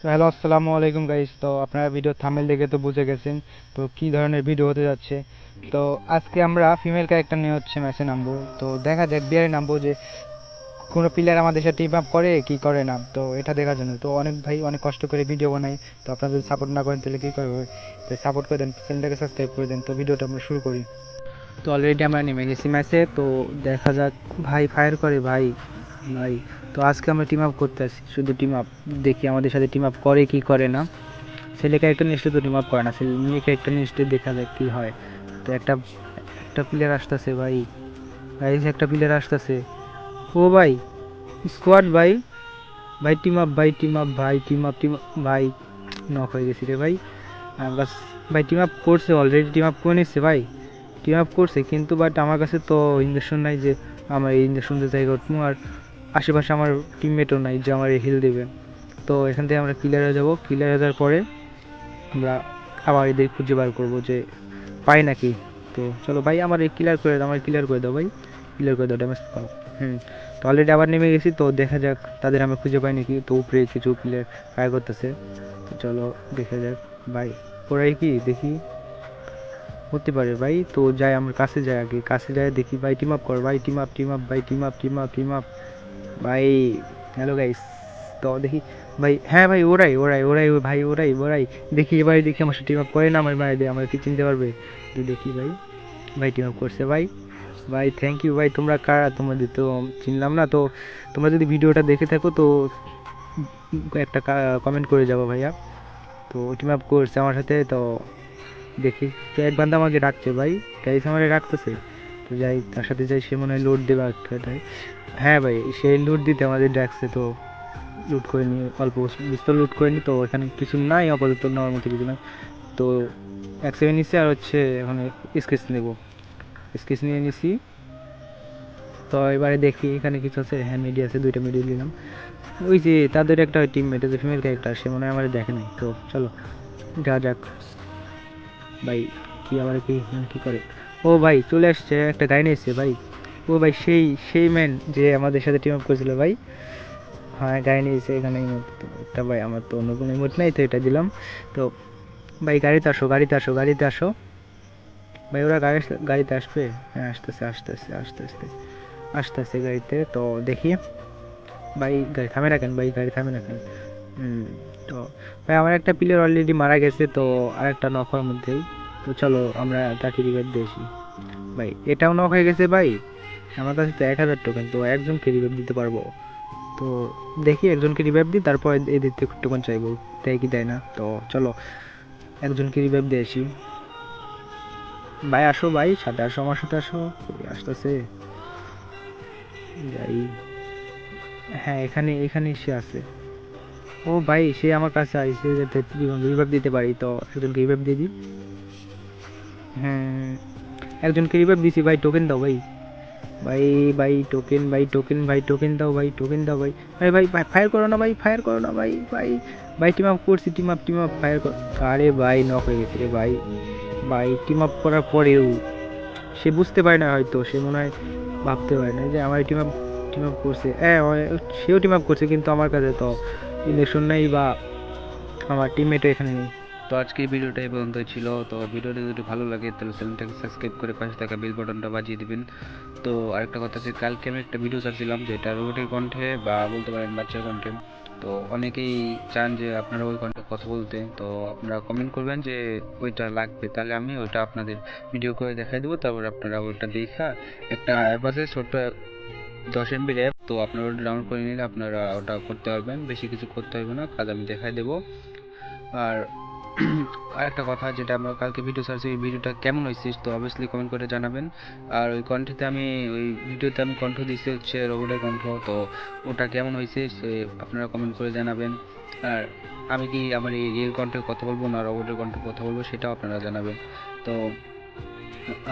Hello, আসসালামু আলাইকুম guys. তো আপনারা ভিডিও থাম্বনেল দেখে তো বুঝে গেছেন তো কি ধরনের ভিডিও হতে যাচ্ছে। তো আজকে আমরা ফিমেল ক্যারেক্টার নিয়ে হচ্ছে ম্যাচে নামবো। তো দেখা যাক বিয়ারে নামবো যে কোনো প্লেয়ার আমাদের সাথে টিম আপ করে কি করে না, তো এটা দেখার জন্য তো অনেক ভাই অনেক কষ্ট করে ভিডিও বানাই। তো আপনারা যদি সাপোর্ট না করেন তাহলে কী করবে, তো সাপোর্ট করে দেন, চ্যানেলটাকে সাবস্ক্রাইব করে দেন। তো ভিডিওটা আমরা শুরু করি। তো অলরেডি আমরা নেমে গেছি ম্যাচে, তো দেখা যাক। ভাই ফায়ার করে ভাই ভাই। তো আজকে আমরা টিম আপ করতে আসি, শুধু টিম আপ। দেখি আমাদের সাথে টিম আপ করে কি করে না। ছেলে ক্যারেক্টার নিশ্চয়ই তো টিম আপ করে না, ছেলে মেয়ে ক্যারেক্টার নিশ্চয়ই দেখা যাক কী হয়। তো একটা একটা প্লেয়ার আসতেছে ভাই, গাইজ একটা প্লেয়ার আসতেছে। ও ভাই, স্কোয়াড ভাই, ভাই টিম আপ, ভাই টিম আপ, ভাই টিম আপ, টিম ভাই। নক হয়ে গেছি রে ভাই। বাস ভাই টিম আপ করছে, অলরেডি টিম আপ করে নিচ্ছে ভাই, টিম আপ করছে কিন্তু বাট আমার কাছে তো ইঞ্জেকশন নাই যে আমার এই ইঞ্জেকশন দিয়ে জায়গা উঠবো, আর আশেপাশে আমার টিমমেটও নাই যে আমার হিল দেবে। তো এখান থেকে আমরা ক্লিয়ার হয়ে যাবো, ক্লিয়ার হয়ে যাওয়ার পরে আমরা আবার এদের খুঁজে বার করবো যে পাই নাকি। তো চলো ভাই, আমার এই ক্লিয়ার করে দাও, আমার ক্লিয়ার করে দাও ভাই, ক্লিয়ার করে দাও, ড্যামেজ পাও। তো অলরেডি আবার নেমে গেছি, তো দেখা যাক তাদের আমরা খুঁজে পাই নাকি। তো উপরে কিছু প্লেয়ার ফায়ার করতেছে, তো চলো দেখা যাক ভাই ওরাই কি দেখি হতে পারে ভাই। তো যাই আমার কাছে যাই, আগে কাছে যাই দেখি ভাই টিম আপ কর ভাই, টিম আপ, টিম আপ ভাই, team up, team up, team up ভাই। হ্যালো গাইস, তো দেখি ভাই, হ্যাঁ ভাই ওরাই ওরাই ওরাই ভাই, ওরাই ওরাই। দেখি এবারে দেখি আমার সাথে টিম আপ করে না আমার ভাই, আমার কি চিনতে পারবে। তো দেখি ভাই, ভাই টিম আপ করছে ভাই। ভাই থ্যাংক ইউ ভাই, তোমরা কারা, তোমাদের তো চিনলাম না। তো তোমরা যদি ভিডিওটা দেখে থাকো তো একটা কমেন্ট করে যাবো ভাইয়া। তো টিম আপ করছে আমার সাথে, তো দেখি তো এক বান্দা আমাকে ডাকছে ভাই, গাইস আমাকে ডাকতেছে। তো যাই তার সাথে যাই, সে মনে হয় লোড দেবে একটাই। হ্যাঁ ভাই, সে লুট দিতে আমাদের ডাকছে, তো লুট করে নিয়ে অল্প বিস্তর লুট করে নিই। তো এখানে কিছু নাই আপাতত, নেওয়ার মতো কিছু নাই। তো এক সেকেন্ড নিচ্ছি, আর হচ্ছে এখন স্কেচ নেব, স্কেচ নিয়ে নিছি। তো এবারে দেখি এখানে কিছু আছে, হ্যাঁ মিডি আছে, দুইটা মিডি নিলাম। ওই যে তাদের একটা টিমমেট আছে ফিমেল ক্যারেক্টার, সে মনে হয় আমার দেখে নাই। তো চলো যা যাক ভাই। কি আবার কি কি করে, ও ভাই চলে আসছে, একটা গাড়ি নিয়ে এসছে ভাই। ও ভাই সেই সেই ম্যান যে আমাদের সাথে টিম আপ করেছিল ভাই। হ্যাঁ গাড়ি নিয়েছে এখানে ইমোট, তো একটা ভাই আমার তো অন্য কোনো ইমোট নাই, তো এটা দিলাম। তো ভাই গাড়িতে আসো, গাড়িতে আসো, গাড়িতে আসো ভাই। ওরা গাড়িতে আসবে, হ্যাঁ আসতেছে আসতেছে আসতেছে আসতেছে গাড়িতে। তো দেখি ভাই গাড়ি থামে রাখেন ভাই, গাড়ি থামে রাখেন। তো ভাই আমার একটা প্লেয়ার অলরেডি মারা গেছে, তো আরেকটা নক হওয়ার মধ্যেই। তো চলো আমরা তাকে রিভাইভ দিয়েছি ভাই, এটাও নক হয়ে গেছে ভাই। আমার কাছে তো 1000 টোকেন, তো একজনকে রিভাইভ দিতে পারবো। তো দেখি একজনকে রিভাইভ দিই, তারপর এদের থেকে টোকেন চাইবো, দেয় কি দেয় না। তো চলো একজনকে রিভাইভ দিয়ে আসি ভাই। আসো ভাই, সাথে আসো, আমার সাথে আসো। কই আসতেছে, যাই। হ্যাঁ এখানে এখানে সে আছে। ও ভাই সে আমার কাছে আইসে যাতে রিভাইভ দিতে পারি, তো একজনকে রিভাইভ দিয়ে দিই। হ্যাঁ একজনকে রিভাইভ দিছি ভাই, টোকেন দাও ভাই। ভাই ভাই টোকেন, ভাই টোকেন, ভাই টোকেন দাও ভাই, টোকেন দাও ভাই। ভাই ভাই ফায়ার করো না ভাই, ফায়ার করো না ভাই ভাই। ভাই টিম আপ করছি, team up, team up, fire কর। আরে ভাই নক হয়ে গেছে রে ভাই। ভাই টিম আপ করার পরেও সে বুঝতে পারে না, হয়তো সে মনে হয় ভাবতে পারে না যে আমার টিম আপ করছে। হ্যাঁ সেও টিম আপ করছে, কিন্তু আমার কাছে তো ইলেকশন নেই বা আমার টিমমেটও এখানে নেই। তো আজকের ভিডিওটা এই পর্যন্তই ছিল। তো ভিডিওটা যদি ভালো লাগে তাহলে চ্যানেলটাকে সাবস্ক্রাইব করে পাশে থাকা বেল বাটনটা বাজিয়ে দিবেন। তো আরেকটা কথা যে কালকে আমি একটা ভিডিও ছাড়ছিলাম যেটা রোবটের কণ্ঠে বা বলতে পারেন বাচ্চার কণ্ঠে। তো অনেকেই চান যে আপনারা ওই কণ্ঠে কথা বলতে, তো আপনারা কমেন্ট করবেন যে ওইটা লাগবে, তাহলে আমি ওইটা আপনাদের ভিডিও করে দেখাই দেবো। তারপর আপনারা ওইটা দেখা, একটা অ্যাপ আছে ছোট্ট 10 MB অ্যাপ, তো আপনারা ওটা ডাউনলোড করে নিলে আপনারা ওটা করতে পারবেন, বেশি কিছু করতে হবে না, কাজ আমি দেখাই দেবো। আর আরেকটা কথা, যেটা আমরা কালকে ভিডিও ছাড়ছি, ওই ভিডিওটা কেমন হয়েছে তো অবভিয়াসলি কমেন্ট করে জানাবেন। আর ওই কণ্ঠেতে আমি ওই ভিডিওতে আমি কণ্ঠ দিচ্ছি হচ্ছে রোবটের কণ্ঠ, তো ওটা কেমন হয়েছে সে আপনারা কমেন্ট করে জানাবেন। আর আমি কি আমার এই রিয়েল কণ্ঠে কথা বলবো না রোবটের কণ্ঠে কথা বলবো সেটাও আপনারা জানাবেন। তো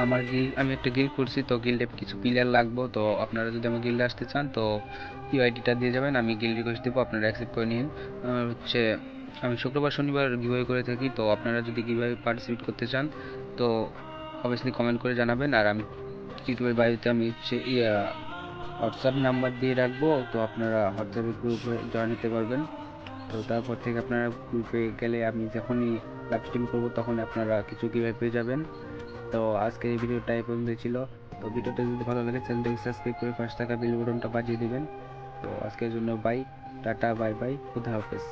আমার আমি একটা গিল্ড করছি, তো গিল্ডে কিছু প্লেয়ার লাগবো, তো আপনারা যদি আমার গিল্ডে আসতে চান তো ইউআইডিটা দিয়ে যাবেন, আমি গিল্ড রিকোয়েস্ট দেবো, আপনারা অ্যাকসেপ্ট করে নিন। হচ্ছে আমি শুক্রবার শনিবার গিভওয়ে করে থাকি, তো আপনারা যদি গিভওয়ে পার্টিসিপেট করতে চান তো অবভিয়াসলি কমেন্ট করে জানাবেন। আর আমি টিউটোরিয়াল বাড়িতে আমি হচ্ছে হোয়াটসঅ্যাপ নাম্বার দিয়ে রাখবো, তো আপনারা হোয়াটসঅ্যাপে গ্রুপে জয়েন নিতে পারবেন। তো তারপর থেকে আপনারা গ্রুপে গেলে আমি যখনই লাইভ স্ট্রিম করবো তখন আপনারা কিছু কীভাবে পেয়ে যাবেন। তো আজকের এই ভিডিওটা এই পর্যন্ত ছিল। তো ভিডিওটা যদি ভালো লাগে চ্যানেলটাকে সাবস্ক্রাইব করে পাশে থাকা বেল বাটনটা বাজিয়ে দিবেন। তো আজকের জন্য বাই, টাটা, বাই বাই, খুদা হাফেজ।